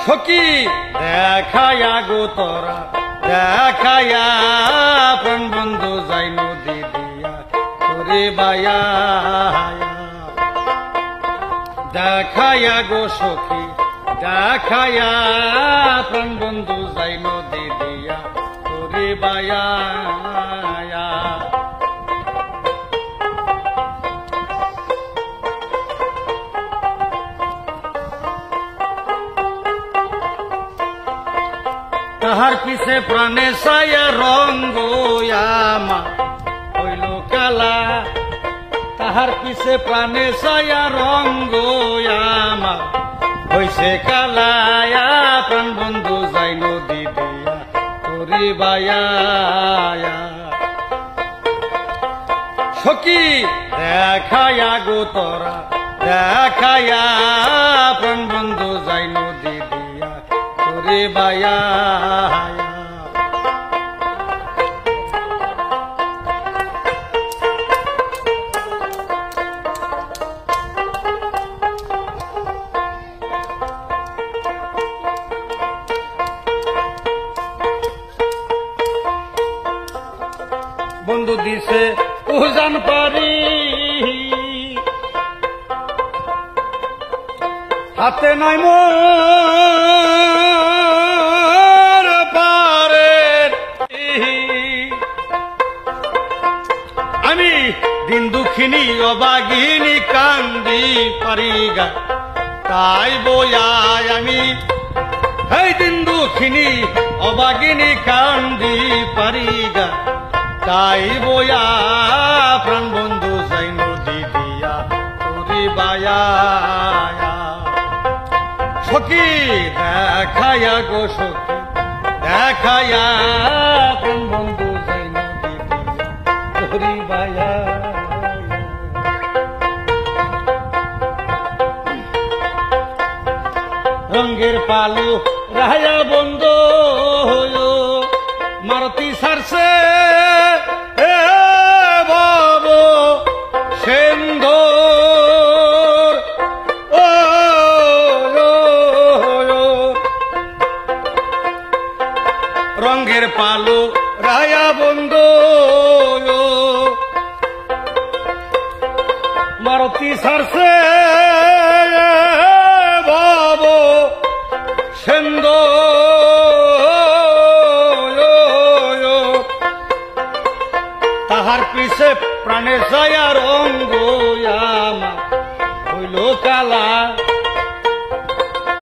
সখী দেখায়া গো তোরা দেখায়া প্রাণ বন্ধু যাই নদী দিয়া তোরে বায়া দেখায়া গো সখী দেখায়া প্রাণ বন্ধু যাই নদী দিয়া তোরে বায়া তাহার পিছে প্রাণে ছায়া রঙ্গ আমার হইল কালা তাহার পিছে প্রাণে ছায়া রঙ্গ আমার হইছে কালা প্রাণ বন্ধু যাই নদী দিয়া তোরে বায়া সখী দেখায়া গো তোরা দেখায়া প্রাণ বন্ধু যাই নদী দিয়া তোরে বায়া বন্ধু দিছে উজান পারি হাতে নাই মোর পারে আমি দিন দুঃখিনী অবাগিনী কান্দি পারিগা তাই বয়ায় আমি এই দিন দুঃখিনী অবাগিনী কান্দি পারিগা তাই বয়া প্রাণ বন্ধু যাই নদী দিয়া তোরে বায়া সখী দেখায়া গো সখী দেখায়া প্রাণ বন্ধু যাই নদী দিয়া তোরে বায়া রঙের পালু রায়া বন্ধু মারতি সারছে রঙের পালো রায়া বন্ধু মারতি সারছে বাব সেন্দ তাহার পিছে প্রাণে ছায়া রঙ্গ আমার হইল কালা